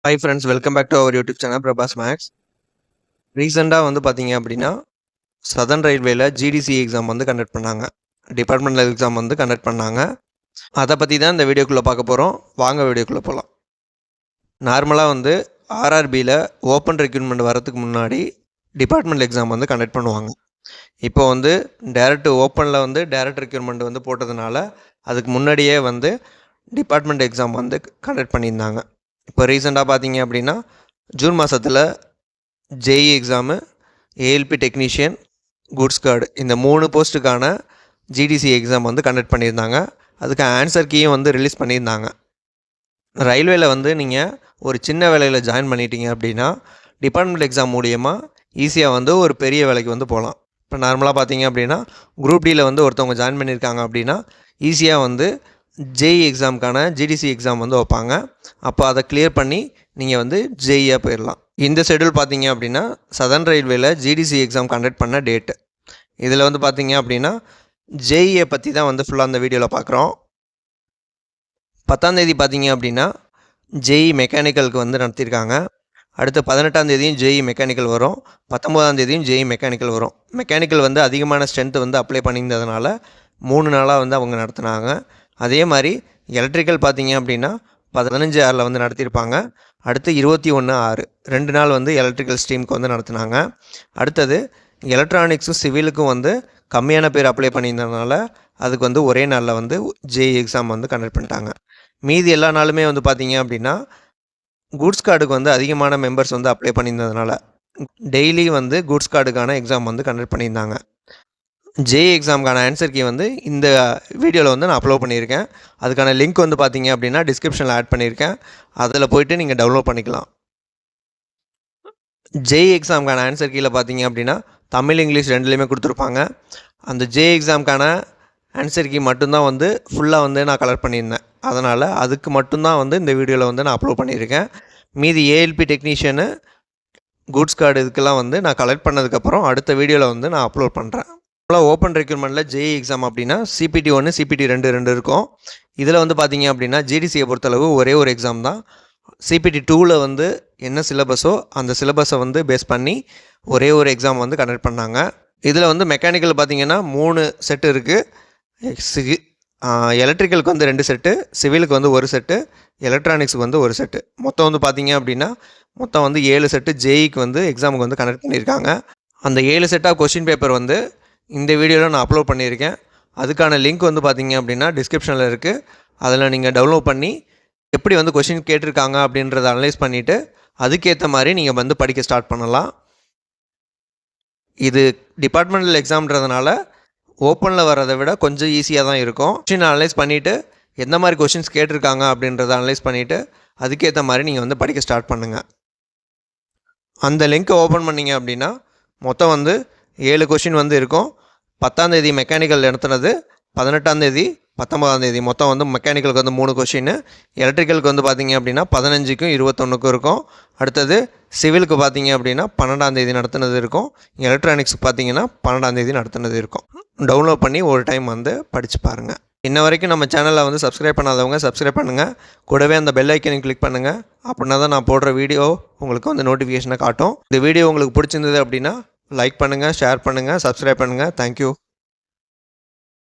Hi friends, welcome back to our YouTube channel Prabhas Max. ரீசெண்டாக வந்து பார்த்தீங்க அப்படின்னா சதர்ன் ரயில்வேல ஜிடிசி எக்ஸாம் வந்து கண்டக்ட் பண்ணாங்க. டிபார்ட்மெண்டல் எக்ஸாம் வந்து கண்டக்ட் பண்ணாங்க. அதை பற்றி தான் இந்த வீடியோக்குள்ளே பார்க்க போகிறோம். வாங்க வீடியோக்குள்ளே போகலாம். நார்மலாக வந்து ஆர்ஆர்பியில் ஓப்பன் ரெக்ரூட்மெண்ட் வரதுக்கு முன்னாடி டிபார்ட்மெண்டல் எக்ஸாம் வந்து கண்டக்ட் பண்ணுவாங்க. இப்போ வந்து ஓப்பனில் வந்து டேரக்ட் ரெக்ரூட்மெண்ட் வந்து போட்டதுனால அதுக்கு முன்னாடியே வந்து டிபார்ட்மெண்ட் எக்ஸாம் வந்து கண்டக்ட் பண்ணியிருந்தாங்க. இப்போ ரீசெண்டாக பார்த்தீங்க அப்படின்னா ஜூன் மாதத்தில் JE exam, ALP technician, goods guard இந்த 3 போஸ்ட்டுக்கான ஜிடிசி எக்ஸாம் வந்து கண்டக்ட் பண்ணியிருந்தாங்க. அதுக்கு ஆன்சர் கீயும் வந்து ரிலீஸ் பண்ணியிருந்தாங்க. ரயில்வேல வந்து நீங்கள் ஒரு சின்ன வேலையில் ஜாயின் பண்ணிட்டீங்க அப்படின்னா டிபார்ட்மெண்ட் எக்ஸாம் மூலியமாக ஈஸியாக வந்து ஒரு பெரிய வேலைக்கு வந்து போகலாம். இப்போ நார்மலாக பார்த்தீங்க அப்படின்னா குரூப் டியில் வந்து ஒருத்தவங்க ஜாயின் பண்ணியிருக்காங்க அப்படின்னா ஈஸியாக வந்து ஜேஇ எக்ஸாமுக்கான ஜிடிசி எக்ஸாம் வந்து வைப்பாங்க. அப்போ அதை கிளியர் பண்ணி நீங்கள் வந்து ஜேஇயாக போயிடலாம். இந்த ஷெடியூல் பார்த்தீங்க அப்படின்னா சதர்ன் ரயில்வேல ஜிடிசி எக்ஸாம் கண்டக்ட் பண்ண டேட்டு. இதில் வந்து பார்த்தீங்க அப்படின்னா ஜேஇயை பற்றி தான் வந்து ஃபுல்லாக அந்த வீடியோவில் பார்க்குறோம். 10ஆம் தேதி பார்த்தீங்க அப்படின்னா ஜேஇ மெக்கானிக்கலுக்கு வந்து நடத்தியிருக்காங்க. அடுத்து 18ஆம் தேதியும் ஜேஇ மெக்கானிக்கல் வரும். 19ஆம் தேதியும் ஜேஇ மெக்கானிக்கல் வரும். மெக்கானிக்கல் வந்து அதிகமான ஸ்ட்ரென்த் வந்து அப்ளை பண்ணியிருந்ததுனால 3 நாளாக வந்து அவங்க நடத்தினாங்க. அதே மாதிரி எலக்ட்ரிக்கல் பார்த்தீங்க அப்படின்னா 15/6 வந்து நடத்தியிருப்பாங்க. அடுத்து 21/6 2 நாள் வந்து எலக்ட்ரிக்கல் ஸ்ட்ரீமுக்கு வந்து நடத்தினாங்க. அடுத்தது எலக்ட்ரானிக்ஸும் சிவிலுக்கும் வந்து கம்மியான பேர் அப்ளை பண்ணியிருந்ததுனால அதுக்கு வந்து ஒரே நாளில் வந்து ஜேஇ எக்ஸாம் வந்து கண்டக்ட் பண்ணிட்டாங்க. மீதி எல்லா நாளுமே வந்து பார்த்தீங்க அப்படின்னா குட்ஸ் கார்டுக்கு வந்து அதிகமான மெம்பர்ஸ் வந்து அப்ளை பண்ணியிருந்ததுனால டெய்லி வந்து குட்ஸ் கார்டுக்கான எக்ஸாம் வந்து கண்டக்ட் பண்ணியிருந்தாங்க. ஜேஇ எக்ஸாமுக்கான ஆன்சர் கீ வந்து இந்த வீடியோவில் வந்து நான் அப்லோட் பண்ணியிருக்கேன். அதுக்கான லிங்க் வந்து பார்த்தீங்க அப்படின்னா டிஸ்கிரிப்ஷனில் ஆட் பண்ணியிருக்கேன். அதில் போய்ட்டு நீங்கள் டவுன்லோட் பண்ணிக்கலாம். ஜேஇ எக்ஸாமுக்கான ஆன்சர் கீழே பார்த்தீங்க அப்படின்னா தமிழ், இங்கிலீஷ் ரெண்டுலேயுமே கொடுத்துருப்பாங்க. அந்த ஜேஇ எக்ஸாமுக்கான ஆன்சர் கீ மட்டும்தான் வந்து ஃபுல்லாக வந்து நான் கலெக்ட் பண்ணியிருந்தேன். அதனால் அதுக்கு மட்டும்தான் வந்து இந்த வீடியோவில் வந்து நான் அப்லோட் பண்ணியிருக்கேன். மீதி ஏஎல்பி டெக்னீஷியனு, குட்ஸ் கார்டு இதுக்கெல்லாம் வந்து நான் கலெக்ட் பண்ணதுக்கப்புறம் அடுத்த வீடியோவில் வந்து நான் அப்லோட் பண்ணுறேன். ஓப்பன் ரெக்ரூட்மெண்ட்டில் ஜேஇ எக்ஸாம் அப்படின்னா சிபிடி 1, சிபிடி 2 இருக்கும். இதில் வந்து பார்த்தீங்க அப்படின்னா ஜிடிசியை பொறுத்தளவு ஒரே ஒரு எக்ஸாம் தான். சிபிடி 2ல் வந்து என்ன சிலபஸோ அந்த சிலபஸை வந்து பேஸ் பண்ணி ஒரே ஒரு எக்ஸாம் வந்து கண்டக்ட் பண்ணாங்க. இதில் வந்து மெக்கானிக்கல் பார்த்தீங்கன்னா 3 செட்டு இருக்குது. எலக்ட்ரிக்கலுக்கு வந்து 2 செட்டு, சிவிலுக்கு வந்து 1 செட்டு, எலக்ட்ரானிக்ஸுக்கு வந்து 1 செட்டு. மொத்தம் வந்து பார்த்தீங்க அப்படின்னா மொத்தம் வந்து 7 செட்டு ஜேஇக்கு வந்து எக்ஸாமுக்கு வந்து கண்டக்ட் பண்ணியிருக்காங்க. அந்த 7 செட்டாக கொஷின் பேப்பர் வந்து இந்த வீடியோவில் நான் அப்லோட் பண்ணியிருக்கேன். அதுக்கான லிங்க் வந்து பார்த்தீங்க அப்படின்னா டிஸ்கிரிப்ஷனில் இருக்குது. அதில் நீங்கள் டவுன்லோட் பண்ணி எப்படி வந்து கொஷின் கேட்டிருக்காங்க அப்படின்றத அனலைஸ் பண்ணிவிட்டு அதுக்கேற்ற மாதிரி நீங்கள் வந்து படிக்க ஸ்டார்ட் பண்ணலாம். இது டிபார்ட்மெண்டல் எக்ஸாம்ன்றதுனால ஓப்பனில் வரதை விட கொஞ்சம் ஈஸியாக தான் இருக்கும். கொஷின் அனலைஸ் பண்ணிவிட்டு எந்த மாதிரி கொஷின்ஸ் கேட்டிருக்காங்க அப்படின்றத அனலைஸ் பண்ணிவிட்டு அதுக்கேற்ற மாதிரி நீங்கள் வந்து படிக்க ஸ்டார்ட் பண்ணுங்கள். அந்த லிங்க்கை ஓப்பன் பண்ணிங்க அப்படின்னா மொத்தம் வந்து 7 கொஷின் வந்து இருக்கும். 10ஆம் தேதி மெக்கானிக்கல் நடத்துனது, 18ஆம் தேதி, 19ஆம் தேதி மொத்தம் வந்து மெக்கானிக்கலுக்கு வந்து 3 கொஷின், எலக்ட்ரிக்கலுக்கு வந்து பார்த்தீங்க அப்படின்னா 15க்கும் 21க்கும் இருக்கும். அடுத்தது சிவிலுக்கு பார்த்தீங்க அப்படின்னா 12ஆம் தேதி நடத்துனது இருக்கும். எலக்ட்ரானிக்ஸுக்கு பார்த்தீங்கன்னா 12ஆம் தேதி நடத்துனது இருக்கும். டவுன்லோட் பண்ணி ஒரு டைம் வந்து படித்து பாருங்கள். இன்ன வரைக்கும் நம்ம சேனலில் வந்து சப்ஸ்கிரைப் பண்ணாதவங்க சப்ஸ்கிரைப் பண்ணுங்கள். கூடவே அந்த பெல் ஐக்கனை கிளிக் பண்ணுங்கள். அப்படின்னா தான் நான் போடுற வீடியோ உங்களுக்கு வந்து நோட்டிஃபிகேஷனை காட்டும். இந்த வீடியோ உங்களுக்கு பிடிச்சிருந்தது அப்படின்னா லைக் பண்ணுங்கள், ஷேர் பண்ணுங்கள், சப்ஸ்கிரைப் பண்ணுங்கள். தேங்க்யூ.